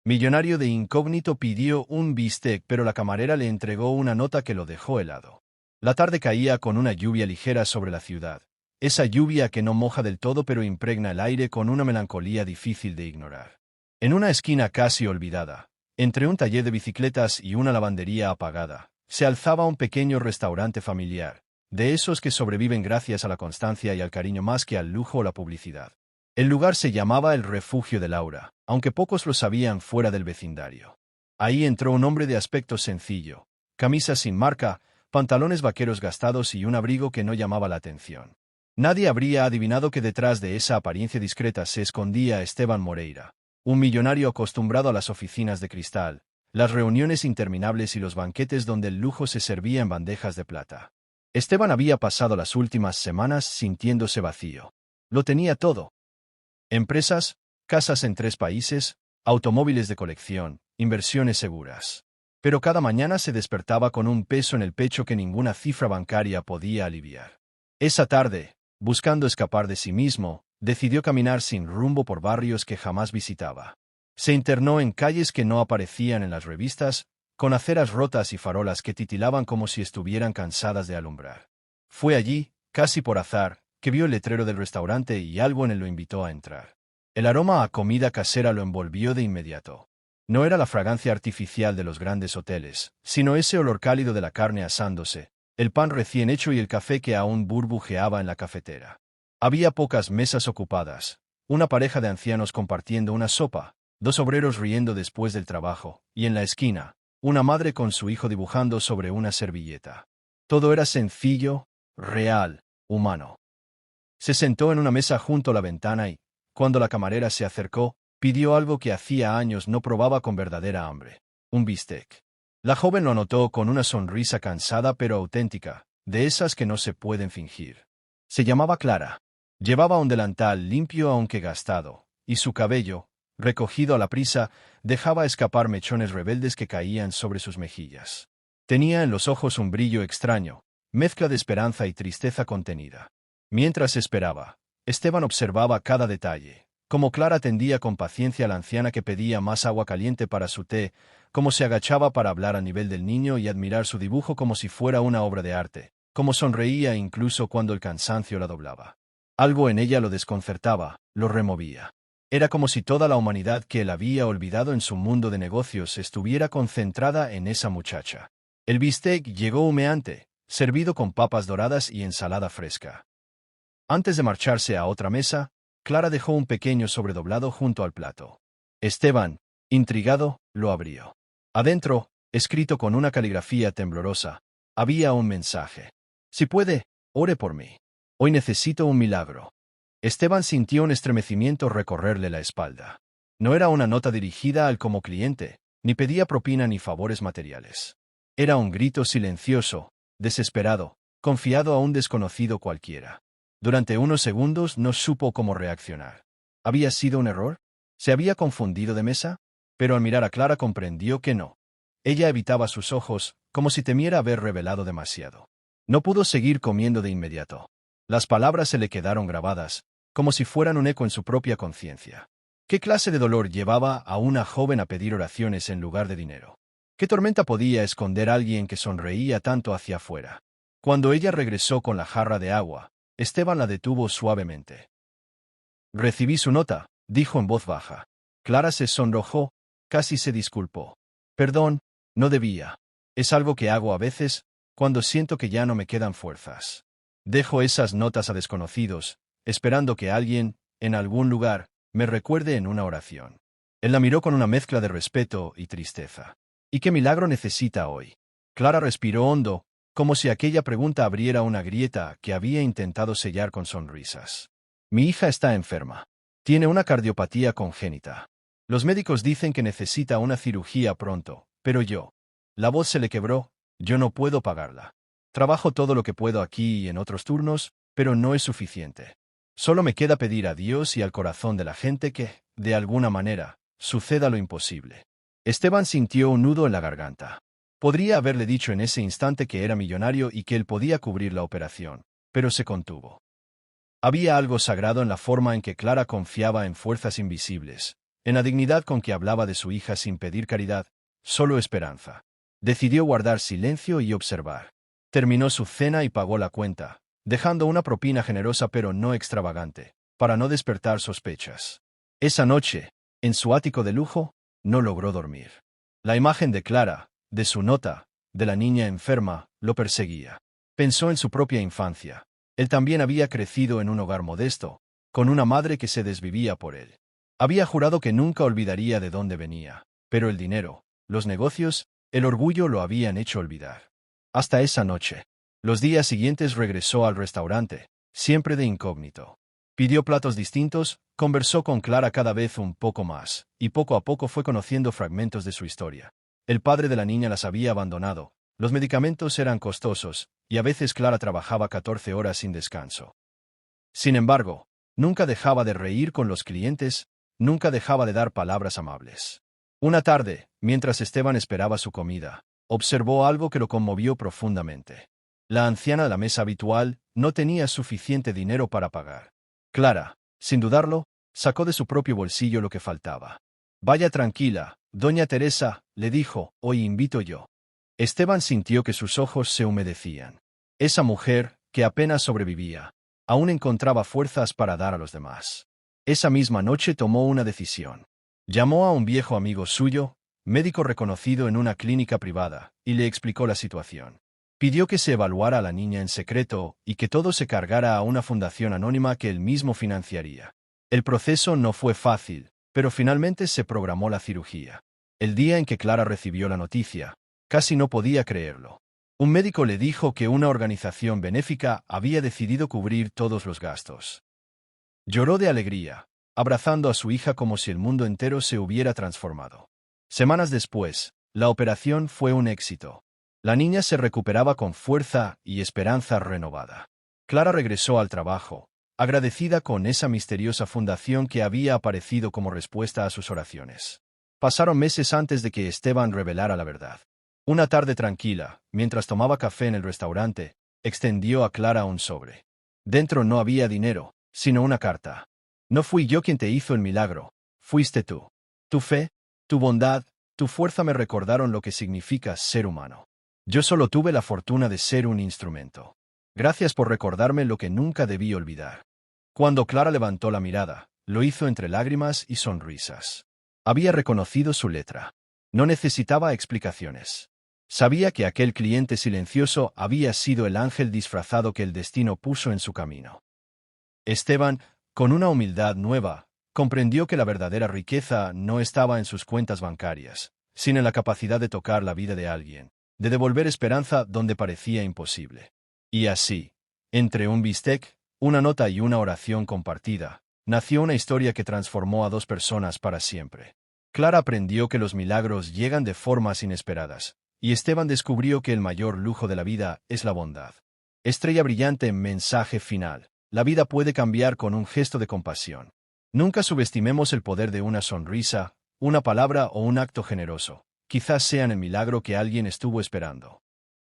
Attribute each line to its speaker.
Speaker 1: Millonario de incógnito pidió un bistec, pero la camarera le entregó una nota que lo dejó helado. La tarde caía con una lluvia ligera sobre la ciudad. Esa lluvia que no moja del todo pero impregna el aire con una melancolía difícil de ignorar. En una esquina casi olvidada, entre un taller de bicicletas y una lavandería apagada, se alzaba un pequeño restaurante familiar, de esos que sobreviven gracias a la constancia y al cariño más que al lujo o la publicidad. El lugar se llamaba el Refugio de Laura, aunque pocos lo sabían fuera del vecindario. Ahí entró un hombre de aspecto sencillo, camisa sin marca, pantalones vaqueros gastados y un abrigo que no llamaba la atención. Nadie habría adivinado que detrás de esa apariencia discreta se escondía Esteban Moreira, un millonario acostumbrado a las oficinas de cristal, las reuniones interminables y los banquetes donde el lujo se servía en bandejas de plata. Esteban había pasado las últimas semanas sintiéndose vacío. Lo tenía todo. Empresas, casas en 3 países, automóviles de colección, inversiones seguras. Pero cada mañana se despertaba con un peso en el pecho que ninguna cifra bancaria podía aliviar. Esa tarde, buscando escapar de sí mismo, decidió caminar sin rumbo por barrios que jamás visitaba. Se internó en calles que no aparecían en las revistas, con aceras rotas y farolas que titilaban como si estuvieran cansadas de alumbrar. Fue allí, casi por azar, que vio el letrero del restaurante y algo en él lo invitó a entrar. El aroma a comida casera lo envolvió de inmediato. No era la fragancia artificial de los grandes hoteles, sino ese olor cálido de la carne asándose, el pan recién hecho y el café que aún burbujeaba en la cafetera. Había pocas mesas ocupadas, una pareja de ancianos compartiendo una sopa, 2 obreros riendo después del trabajo, y en la esquina, una madre con su hijo dibujando sobre una servilleta. Todo era sencillo, real, humano. Se sentó en una mesa junto a la ventana y, cuando la camarera se acercó, pidió algo que hacía años no probaba con verdadera hambre: un bistec. La joven lo notó con una sonrisa cansada pero auténtica, de esas que no se pueden fingir. Se llamaba Clara. Llevaba un delantal limpio aunque gastado, y su cabello, recogido a la prisa, dejaba escapar mechones rebeldes que caían sobre sus mejillas. Tenía en los ojos un brillo extraño, mezcla de esperanza y tristeza contenida. Mientras esperaba, Esteban observaba cada detalle, cómo Clara atendía con paciencia a la anciana que pedía más agua caliente para su té, cómo se agachaba para hablar a nivel del niño y admirar su dibujo como si fuera una obra de arte, cómo sonreía incluso cuando el cansancio la doblaba. Algo en ella lo desconcertaba, lo removía. Era como si toda la humanidad que él había olvidado en su mundo de negocios estuviera concentrada en esa muchacha. El bistec llegó humeante, servido con papas doradas y ensalada fresca. Antes de marcharse a otra mesa, Clara dejó un pequeño sobredoblado junto al plato. Esteban, intrigado, lo abrió. Adentro, escrito con una caligrafía temblorosa, había un mensaje. Si puede, ore por mí. Hoy necesito un milagro. Esteban sintió un estremecimiento recorrerle la espalda. No era una nota dirigida al como cliente, ni pedía propina ni favores materiales. Era un grito silencioso, desesperado, confiado a un desconocido cualquiera. Durante unos segundos no supo cómo reaccionar. ¿Había sido un error? ¿Se había confundido de mesa? Pero al mirar a Clara comprendió que no. Ella evitaba sus ojos, como si temiera haber revelado demasiado. No pudo seguir comiendo de inmediato. Las palabras se le quedaron grabadas, como si fueran un eco en su propia conciencia. ¿Qué clase de dolor llevaba a una joven a pedir oraciones en lugar de dinero? ¿Qué tormenta podía esconder a alguien que sonreía tanto hacia afuera? Cuando ella regresó con la jarra de agua, Esteban la detuvo suavemente. «Recibí su nota», dijo en voz baja. Clara se sonrojó, casi se disculpó. «Perdón, no debía. Es algo que hago a veces, cuando siento que ya no me quedan fuerzas. Dejo esas notas a desconocidos, esperando que alguien, en algún lugar, me recuerde en una oración». Él la miró con una mezcla de respeto y tristeza. «¿Y qué milagro necesita hoy?». Clara respiró hondo, como si aquella pregunta abriera una grieta que había intentado sellar con sonrisas. «Mi hija está enferma. Tiene una cardiopatía congénita. Los médicos dicen que necesita una cirugía pronto, pero yo». La voz se le quebró. «Yo no puedo pagarla. Trabajo todo lo que puedo aquí y en otros turnos, pero no es suficiente. Solo me queda pedir a Dios y al corazón de la gente que, de alguna manera, suceda lo imposible». Esteban sintió un nudo en la garganta. Podría haberle dicho en ese instante que era millonario y que él podía cubrir la operación, pero se contuvo. Había algo sagrado en la forma en que Clara confiaba en fuerzas invisibles, En la dignidad con que hablaba de su hija sin pedir caridad, solo esperanza. Decidió guardar silencio y observar. Terminó su cena y pagó la cuenta, dejando una propina generosa pero no extravagante, para no despertar sospechas. Esa noche, en su ático de lujo, no logró dormir. La imagen de Clara, de su nota, de la niña enferma, lo perseguía. Pensó en su propia infancia. Él también había crecido en un hogar modesto, con una madre que se desvivía por él. Había jurado que nunca olvidaría de dónde venía, pero el dinero, los negocios, el orgullo lo habían hecho olvidar. Hasta esa noche. Los días siguientes regresó al restaurante, siempre de incógnito. Pidió platos distintos, conversó con Clara cada vez un poco más, y poco a poco fue conociendo fragmentos de su historia. El padre de la niña las había abandonado, los medicamentos eran costosos, y a veces Clara trabajaba 14 horas sin descanso. Sin embargo, nunca dejaba de reír con los clientes, nunca dejaba de dar palabras amables. Una tarde, mientras Esteban esperaba su comida, observó algo que lo conmovió profundamente. La anciana de la mesa habitual no tenía suficiente dinero para pagar. Clara, sin dudarlo, sacó de su propio bolsillo lo que faltaba. «Vaya tranquila, doña Teresa», le dijo, «hoy invito yo». Esteban sintió que sus ojos se humedecían. Esa mujer, que apenas sobrevivía, aún encontraba fuerzas para dar a los demás. Esa misma noche tomó una decisión. Llamó a un viejo amigo suyo, médico reconocido en una clínica privada, y le explicó la situación. Pidió que se evaluara a la niña en secreto y que todo se cargara a una fundación anónima que él mismo financiaría. El proceso no fue fácil, pero finalmente se programó la cirugía. El día en que Clara recibió la noticia, casi no podía creerlo. Un médico le dijo que una organización benéfica había decidido cubrir todos los gastos. Lloró de alegría, abrazando a su hija como si el mundo entero se hubiera transformado. Semanas después, la operación fue un éxito. La niña se recuperaba con fuerza y esperanza renovada. Clara regresó al trabajo, agradecida con esa misteriosa fundación que había aparecido como respuesta a sus oraciones. Pasaron meses antes de que Esteban revelara la verdad. Una tarde tranquila, mientras tomaba café en el restaurante, extendió a Clara un sobre. Dentro no había dinero, sino una carta. «No fui yo quien te hizo el milagro, fuiste tú. Tu fe, tu bondad, tu fuerza me recordaron lo que significa ser humano. Yo solo tuve la fortuna de ser un instrumento. Gracias por recordarme lo que nunca debí olvidar». Cuando Clara levantó la mirada, lo hizo entre lágrimas y sonrisas. Había reconocido su letra. No necesitaba explicaciones. Sabía que aquel cliente silencioso había sido el ángel disfrazado que el destino puso en su camino. Esteban, con una humildad nueva, comprendió que la verdadera riqueza no estaba en sus cuentas bancarias, sino en la capacidad de tocar la vida de alguien, de devolver esperanza donde parecía imposible. Y así, entre un bistec, una nota y una oración compartida, nació una historia que transformó a dos personas para siempre. Clara aprendió que los milagros llegan de formas inesperadas, y Esteban descubrió que el mayor lujo de la vida es la bondad. Estrella brillante, mensaje final. La vida puede cambiar con un gesto de compasión. Nunca subestimemos el poder de una sonrisa, una palabra o un acto generoso. Quizás sean el milagro que alguien estuvo esperando.